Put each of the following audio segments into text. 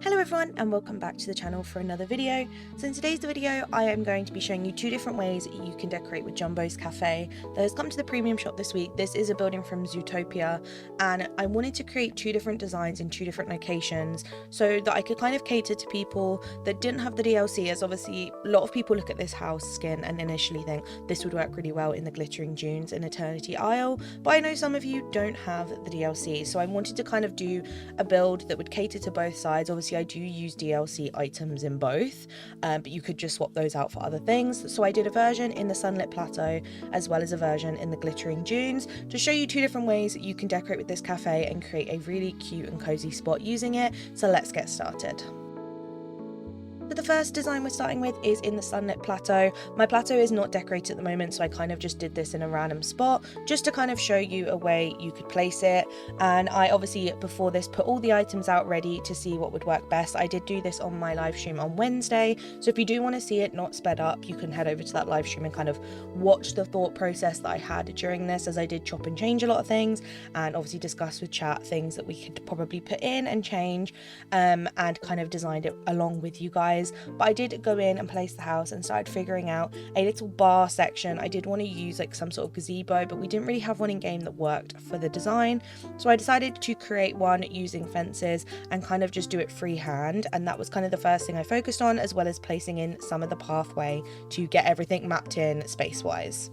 Hello everyone and welcome back to the channel for another video. So in today's video I am going to be showing you two different ways you can decorate with Jumbeaux's Cafe that has come to the premium shop this week. This is a building from Zootopia and I wanted to create two different designs in two different locations so that I could kind of cater to people that didn't have the DLC, as obviously a lot of people look at this house skin and initially think this would work really well in the glittering dunes in Eternity Isle, but I know some of you don't have the DLC, so I wanted to kind of do a build that would cater to both sides. Obviously I do use DLC items in both, but you could just swap those out for other things. So I did a version in the Sunlit Plateau as well as a version in the glittering dunes to show you two different ways that you can decorate with this cafe and create a really cute and cozy spot using it. So let's get started. So the first design we're starting with is in the Sunlit Plateau. My plateau is not decorated at the moment, so I kind of just did this in a random spot just to kind of show you a way you could place it. And I obviously before this put all the items out ready to see what would work best. I did do this on my live stream on Wednesday, so if you do want to see it not sped up, you can head over to that live stream and kind of watch the thought process that I had during this, as I did chop and change a lot of things and obviously discuss with chat things that we could probably put in and change, and kind of designed it along with you guys. But I did go in and place the house and started figuring out a little bar section. I did want to use like some sort of gazebo, but we didn't really have one in game that worked for the design, so I decided to create one using fences and kind of just do it freehand, and that was kind of the first thing I focused on, as well as placing in some of the pathway to get everything mapped in space wise.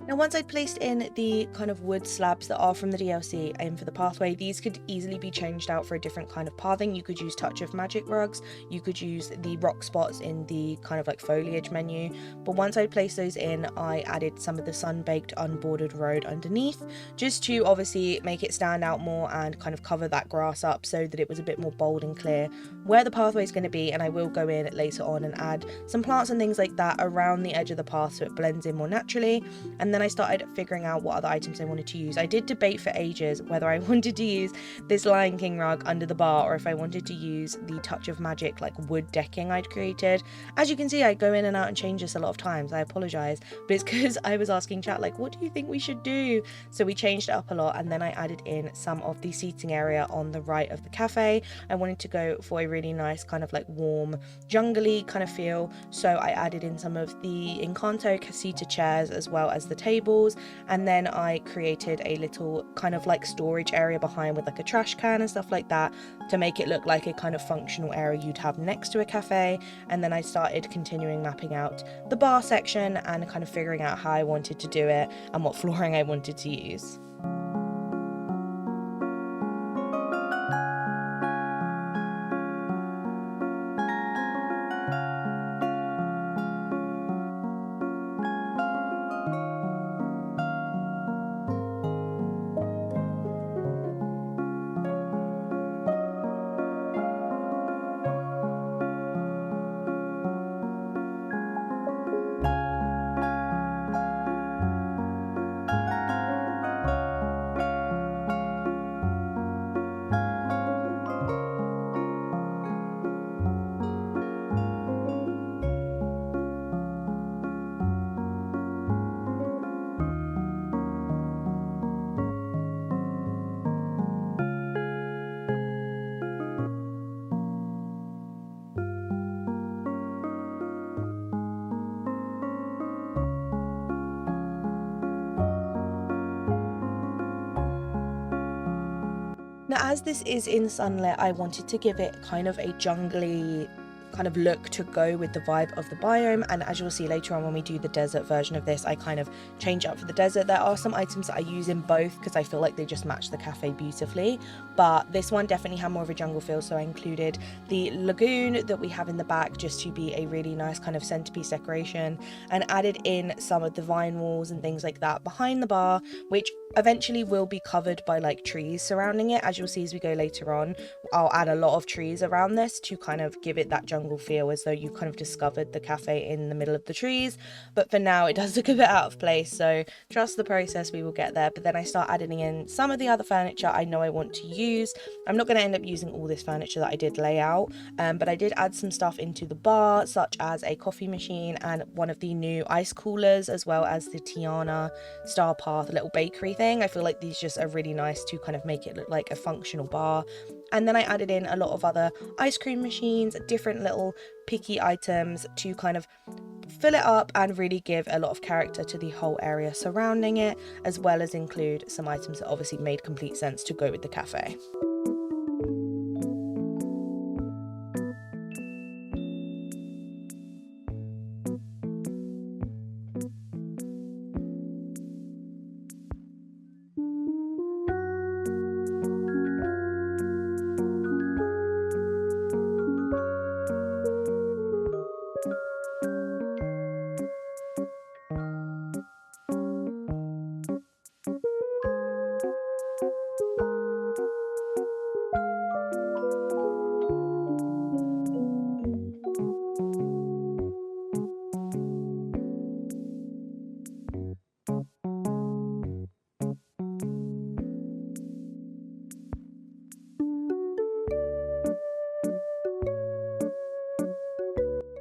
Now once I'd placed in the kind of wood slabs that are from the DLC in for the pathway, these could easily be changed out for a different kind of pathing. You could use Touch of Magic rugs, you could use the rock spots in the kind of like foliage menu, but once I placed those in, I added some of the sun-baked unbordered road underneath, just to obviously make it stand out more and kind of cover that grass up so that it was a bit more bold and clear where the pathway is going to be. And I will go in later on and add some plants and things like that around the edge of the path so it blends in more naturally. And then I started figuring out what other items I wanted to use. I did debate for ages whether I wanted to use this Lion King rug under the bar or if I wanted to use the Touch of Magic like wood decking I'd created. As you can see, I go in and out and change this a lot of times. I apologize, but it's because I was asking chat like, what do you think we should do? So we changed it up a lot, and then I added in some of the seating area on the right of the cafe. I wanted to go for a really nice kind of like warm jungly kind of feel, so I added in some of the Encanto casita chairs as well as the tables, and then I created a little kind of like storage area behind with like a trash can and stuff like that to make it look like a kind of functional area you'd have next to a cafe. And then I started continuing mapping out the bar section and kind of figuring out how I wanted to do it and what flooring I wanted to use. Now, as this is in sunlit, I wanted to give it kind of a jungly kind of look to go with the vibe of the biome. And as you'll see later on when we do the desert version of this, I kind of change up for the desert. There are some items that I use in both because I feel like they just match the cafe beautifully, but this one definitely had more of a jungle feel, so I included the lagoon that we have in the back just to be a really nice kind of centerpiece decoration, and added in some of the vine walls and things like that behind the bar, which eventually will be covered by like trees surrounding it. As you'll see as we go later on, I'll add a lot of trees around this to kind of give it that jungle feel, as though you kind of discovered the cafe in the middle of the trees. But for now it does look a bit out of place, so trust the process, we will get there. But then I start adding in some of the other furniture I know I want to use. I'm not going to end up using all this furniture that I did lay out, but I did add some stuff into the bar, such as a coffee machine and one of the new ice coolers, as well as the Tiana Star Path little bakery thing. I feel like these just are really nice to kind of make it look like a functional bar. And then I added in a lot of other ice cream machines, different little picky items to kind of fill it up and really give a lot of character to the whole area surrounding it, as well as include some items that obviously made complete sense to go with the cafe.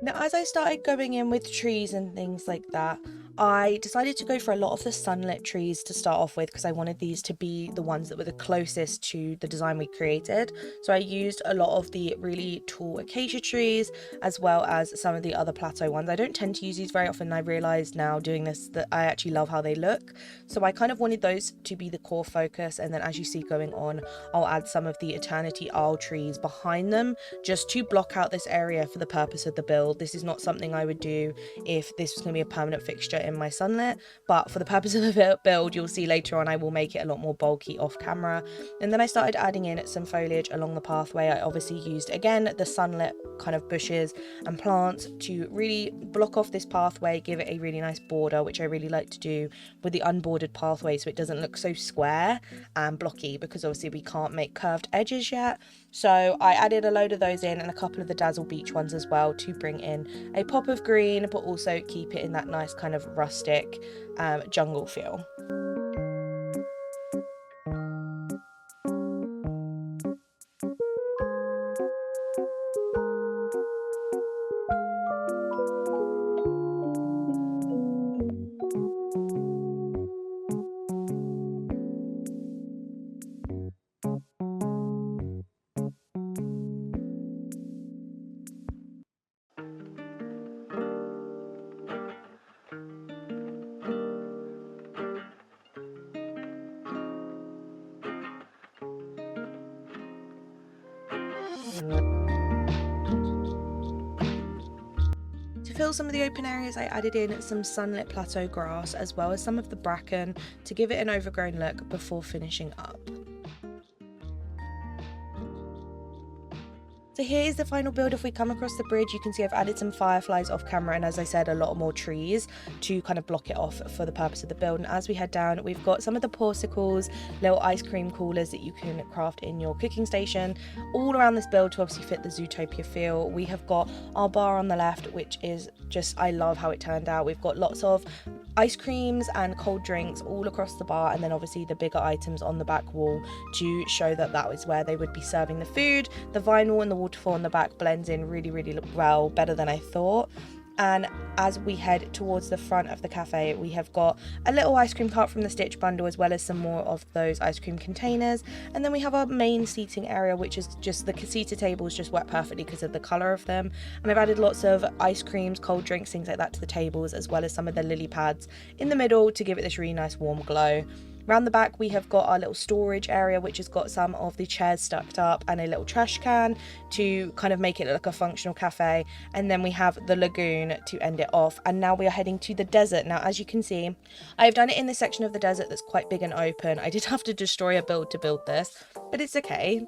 Now, as I started going in with trees and things like that, I decided to go for a lot of the sunlit trees to start off with, because I wanted these to be the ones that were the closest to the design we created. So I used a lot of the really tall acacia trees, as well as some of the other plateau ones. I don't tend to use these very often. I realized now doing this that I actually love how they look. So I kind of wanted those to be the core focus. And then as you see going on, I'll add some of the Eternity Isle trees behind them, just to block out this area for the purpose of the build. This is not something I would do if this was going to be a permanent fixture in my sunlit, but for the purpose of the build, you'll see later on I will make it a lot more bulky off camera. And then I started adding in some foliage along the pathway. I obviously used again the sunlit kind of bushes and plants to really block off this pathway, give it a really nice border, which I really like to do with the unbordered pathway, so it doesn't look so square and blocky, because obviously we can't make curved edges yet. So I added a load of those in, and a couple of the Dazzle Beach ones as well, to bring in a pop of green, but also keep it in that nice kind of rustic jungle feel. To fill some of the open areas, I added in some Sunlit Plateau grass, as well as some of the bracken, to give it an overgrown look before finishing up. So here is the final build. If we come across the bridge, you can see I've added some fireflies off camera, and as I said, a lot more trees to kind of block it off for the purpose of the build. And as we head down, we've got some of the porticles, little ice cream coolers that you can craft in your cooking station, all around this build to obviously fit the Zootopia feel. We have got our bar on the left, which is just, I love how it turned out. We've got lots of ice creams and cold drinks all across the bar, and then obviously the bigger items on the back wall to show that that was where they would be serving the food. The vinyl and the waterfall on the back blends in really well, better than I thought. And as we head towards the front of the cafe, we have got a little ice cream cart from the Stitch bundle, as well as some more of those ice cream containers. And then we have our main seating area, which is just the casita tables, just work perfectly because of the colour of them. And I've added lots of ice creams, cold drinks, things like that to the tables, as well as some of the lily pads in the middle to give it this really nice warm glow. Around the back we have got our little storage area, which has got some of the chairs stacked up and a little trash can to kind of make it look like a functional cafe. And then we have the lagoon to end it off. And now we are heading to the desert. Now, as you can see, I've done it in this section of the desert that's quite big and open. I did have to destroy a build to build this, but it's okay.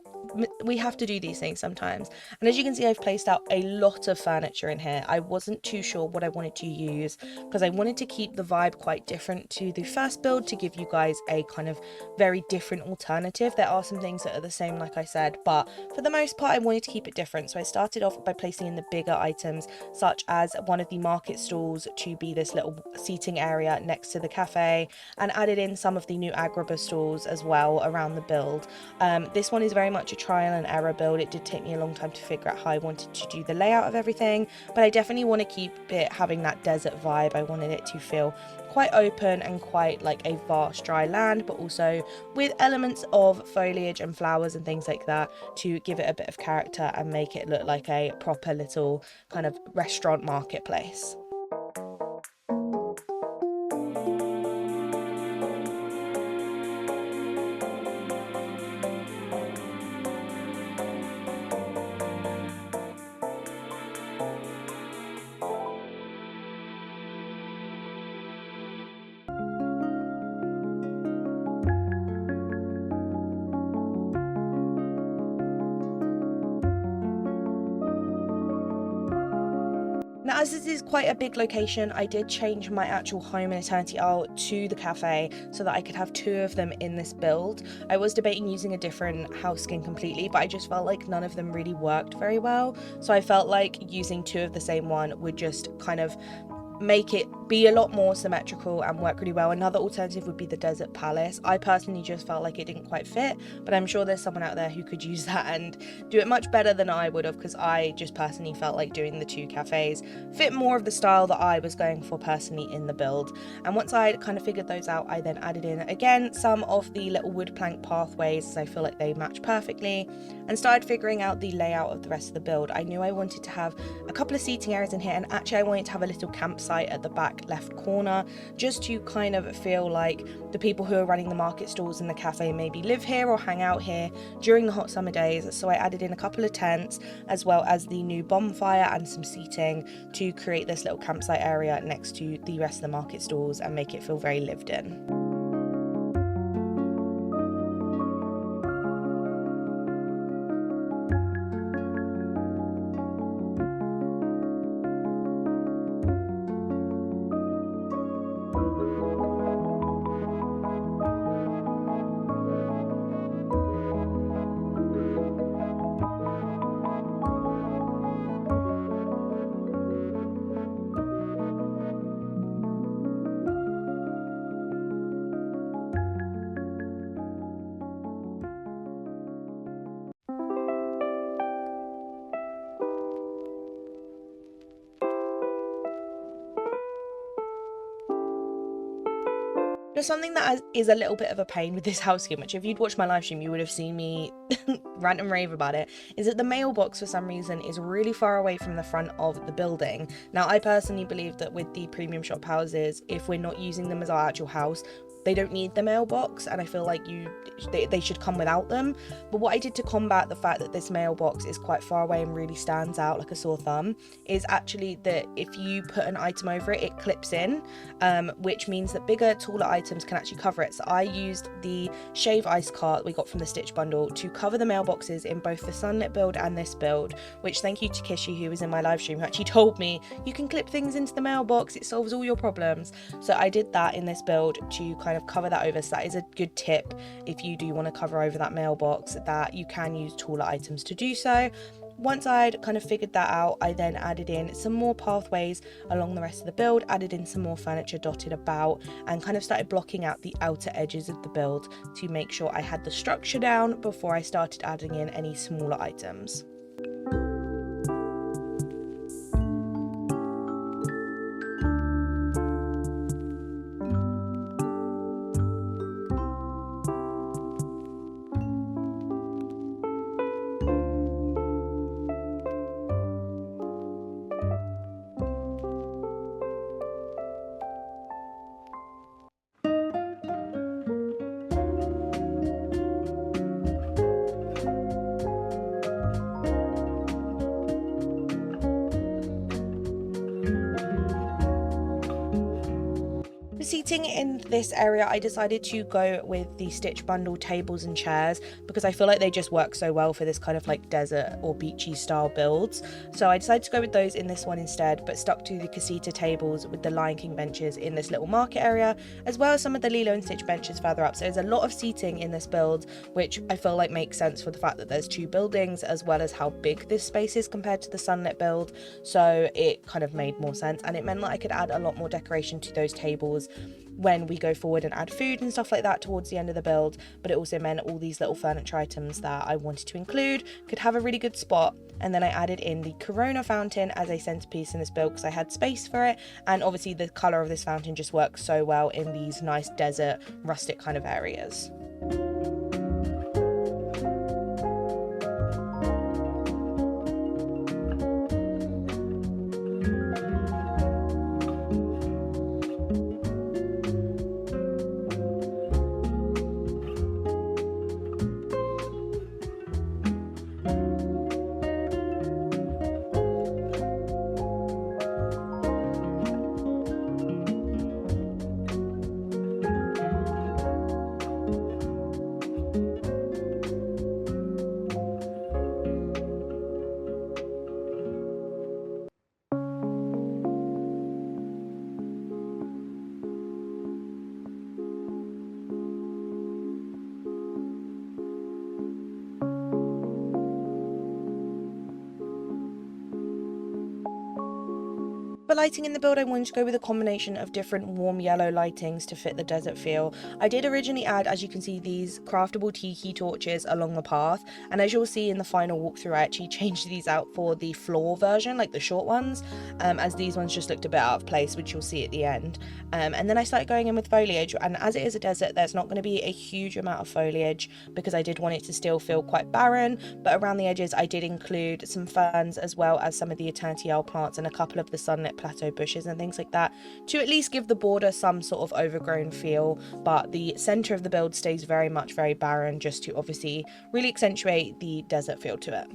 We have to do these things sometimes. And as you can see, I've placed out a lot of furniture in here. I wasn't too sure what I wanted to use because I wanted to keep the vibe quite different to the first build to give you guys a kind of very different alternative. There are some things that are the same, like I said, but for the most part I wanted to keep it different. So I started off by placing in the bigger items, such as one of the market stalls to be this little seating area next to the cafe, and added in some of the new agrabah stalls as well around the build. This one is very much a trial and error build. It did take me a long time to figure out how I wanted to do the layout of everything, but I definitely want to keep it having that desert vibe. I wanted it to feel quite open and quite like a vast dry land, but also with elements of foliage and flowers and things like that to give it a bit of character and make it look like a proper little kind of restaurant marketplace. Now, as this is quite a big location, I did change my actual home in Eternity Isle to the cafe so that I could have two of them in this build. I was debating using a different house skin completely, but I just felt like none of them really worked very well. So I felt like using two of the same one would just kind of make it be a lot more symmetrical and work really well. Another alternative would be the Desert Palace. I personally just felt like it didn't quite fit, but I'm sure there's someone out there who could use that and do it much better than I would have, because I just personally felt like doing the two cafes fit more of the style that I was going for personally in the build. And once I kind of figured those out, I then added in again some of the little wood plank pathways, as I feel like they match perfectly, and started figuring out the layout of the rest of the build. I knew I wanted to have a couple of seating areas in here, and actually I wanted to have a little campsite at the back left corner, just to kind of feel like the people who are running the market stalls in the cafe maybe live here or hang out here during the hot summer days. So I added in a couple of tents as well as the new bonfire and some seating to create this little campsite area next to the rest of the market stalls and make it feel very lived in. Just something that is a little bit of a pain with this house skin, which if you'd watched my live stream you would have seen me rant and rave about it, is that the mailbox for some reason is really far away from the front of the building. Now, I personally believe that with the premium shop houses, if we're not using them as our actual house, they don't need the mailbox, and I feel like they should come without them. But what I did to combat the fact that this mailbox is quite far away and really stands out like a sore thumb is actually that if you put an item over it, it clips in, which means that bigger, taller items can actually cover it. So I used the shave ice cart we got from the Stitch bundle to cover the mailboxes in both the Sunlit build and this build, which thank you to Kishi, who was in my live stream, who actually told me you can clip things into the mailbox, it solves all your problems. So I did that in this build to kind of cover that over. So that is a good tip if you do want to cover over that mailbox, that you can use taller items to do so. Once I'd kind of figured that out, I then added in some more pathways along the rest of the build, added in some more furniture dotted about, and kind of started blocking out the outer edges of the build to make sure I had the structure down before I started adding in any smaller items. seating in this area, I decided to go with the stitch bundle tables and chairs because I feel like they just work so well for this kind of like desert or beachy style builds. So I decided to go with those in this one instead, but stuck to the casita tables with the Lion King benches in this little market area, as well as some of the Lilo and Stitch benches further up. So there's a lot of seating in this build, which I feel like makes sense for the fact that there's two buildings, as well as how big this space is compared to the Sunlit build. So it kind of made more sense, and it meant that I could add a lot more decoration to those tables when we go forward and add food and stuff like that towards the end of the build. But it also meant all these little furniture items that I wanted to include could have a really good spot. And then I added in the Corona fountain as a centerpiece in this build because I had space for it, and obviously the color of this fountain just works so well in these nice desert rustic kind of areas. For lighting in the build, I wanted to go with a combination of different warm yellow lightings to fit the desert feel. I did originally add, as you can see, these craftable tiki torches along the path, and as you'll see in the final walkthrough, I actually changed these out for the floor version, like the short ones, as these ones just looked a bit out of place, which you'll see at the end. And then I started going in with foliage, and as it is a desert, there's not going to be a huge amount of foliage because I did want it to still feel quite barren, but around the edges I did include some ferns as well as some of the Eternity Owl plants and a couple of the Sunlit Plateau bushes and things like that to at least give the border some sort of overgrown feel, but the center of the build stays very barren, just to obviously really accentuate the desert feel to it.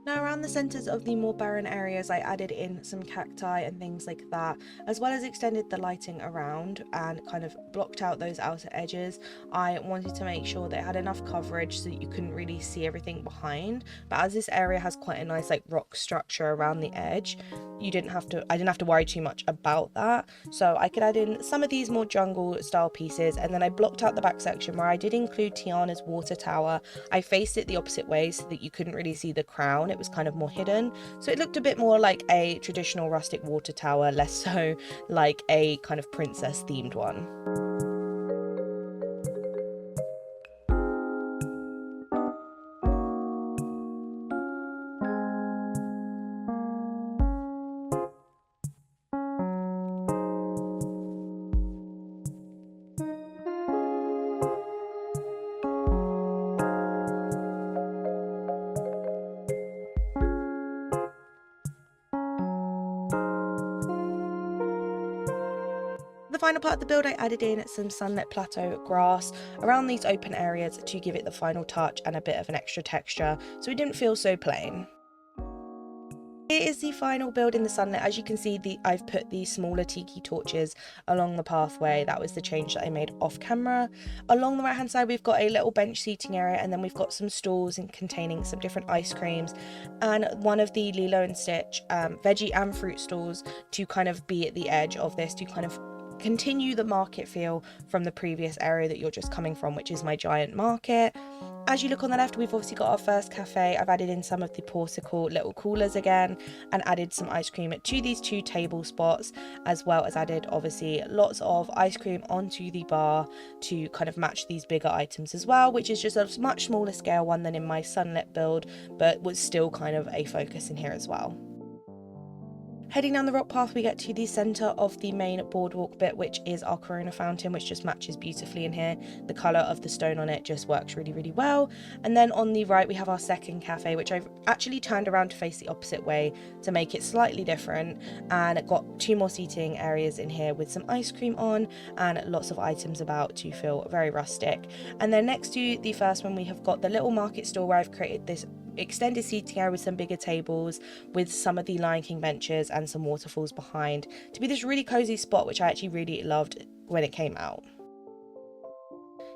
Now around the centres of the more barren areas, I added in some cacti and things like that, as well as extended the lighting around and kind of blocked out those outer edges. I wanted to make sure that it had enough coverage so that you couldn't really see everything behind, but as this area has quite a nice like rock structure around the edge, I didn't have to worry too much about that. So I could add in some of these more jungle style pieces, and then I blocked out the back section where I did include Tiana's water tower. I faced it the opposite way so that you couldn't really see the crown, it was kind of more hidden, so it looked a bit more like a traditional rustic water tower, less so like a kind of princess themed one. The final part of the build, I added in some Sunlit Plateau grass around these open areas to give it the final touch and a bit of an extra texture, so it didn't feel so plain. It is the final build in the Sunlit. As you can see, I've put the smaller tiki torches along the pathway. That was the change that I made off camera. Along the right hand side, we've got a little bench seating area, and then we've got some stalls containing some different ice creams and one of the Lilo and Stitch veggie and fruit stalls to kind of be at the edge of this, to kind of continue the market feel from the previous area that you're just coming from, which is my giant market. As you look on the left, we've obviously got our first cafe. I've added in some of the portico little coolers again and added some ice cream to these 2 table spots, as well as added obviously lots of ice cream onto the bar to kind of match these bigger items as well, which is just a much smaller scale one than in my Sunlit build, but was still kind of a focus in here as well. Heading down the rock path, we get to the centre of the main boardwalk bit, which is our Corona fountain, which just matches beautifully in here. The colour of the stone on it just works really, really well. And then on the right, we have our second cafe, which I've actually turned around to face the opposite way to make it slightly different. And it got 2 more seating areas in here with some ice cream on and lots of items about to feel very rustic. And then next to the first one, we have got the little market store where I've created this extended seating area with some bigger tables with some of the Lion King benches and some waterfalls behind to be this really cozy spot, which I actually really loved when it came out.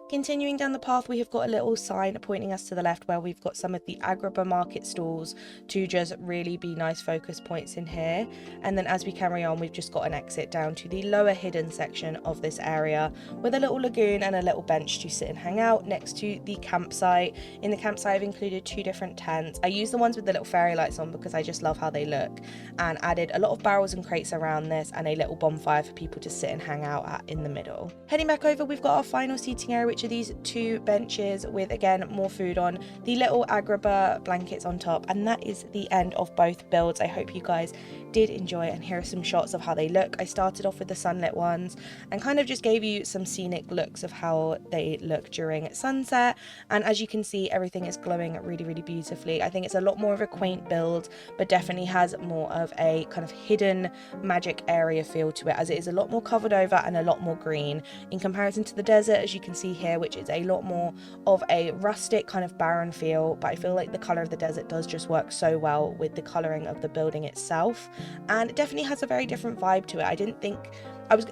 Continuing down the path, we have got a little sign pointing us to the left where we've got some of the Agrabah market stalls to just really be nice focus points in here. And then as we carry on, we've just got an exit down to the lower hidden section of this area with a little lagoon and a little bench to sit and hang out next to the campsite. In the campsite, I've included 2 different tents. I use the ones with the little fairy lights on because I just love how they look, and added a lot of barrels and crates around this and a little bonfire for people to sit and hang out at in the middle. Heading back over, we've got our final seating area, which are these 2 benches with, again, more food on, the little Agrabah blankets on top, and that is the end of both builds. I hope you guys did enjoy, and here are some shots of how they look. I started off with the Sunlit ones and kind of just gave you some scenic looks of how they look during sunset, and as you can see, everything is glowing really, really beautifully. I think it's a lot more of a quaint build, but definitely has more of a kind of hidden magic area feel to it, as it is a lot more covered over and a lot more green in comparison to the desert, as you can see here, which is a lot more of a rustic kind of barren feel. But I feel like the colour of the desert does just work so well with the colouring of the building itself, and it definitely has a very different vibe to it.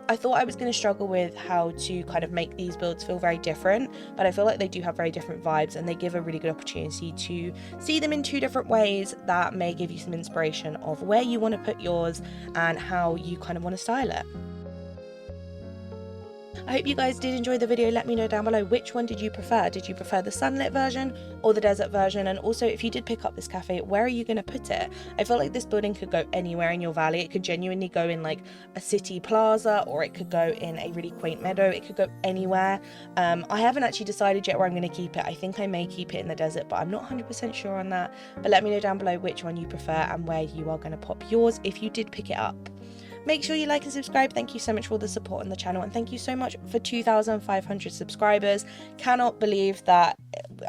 I thought I was going to struggle with how to kind of make these builds feel very different, but I feel like they do have very different vibes, and they give a really good opportunity to see them in 2 different ways that may give you some inspiration of where you want to put yours and how you kind of want to style it. I hope you guys did enjoy the video. Let me know down below, which one did you prefer? Did you prefer the Sunlit version or the desert version? And also, if you did pick up this cafe, where are you going to put it? I feel like this building could go anywhere in your valley. It could genuinely go in like a city plaza, or it could go in a really quaint meadow. It could go anywhere. I haven't actually decided yet where I'm going to keep it. I think I may keep it in the desert, but I'm not 100% sure on that. But let me know down below which one you prefer and where you are going to pop yours if you did pick it up. Make sure you like and subscribe. Thank you so much for all the support on the channel, and thank you so much for 2,500 subscribers. Cannot believe that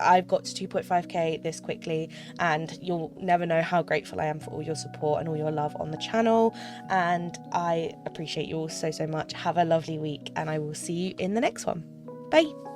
I've got to 2.5k this quickly, and you'll never know how grateful I am for all your support and all your love on the channel, and I appreciate you all so much. Have a lovely week, and I will see you in the next one. Bye.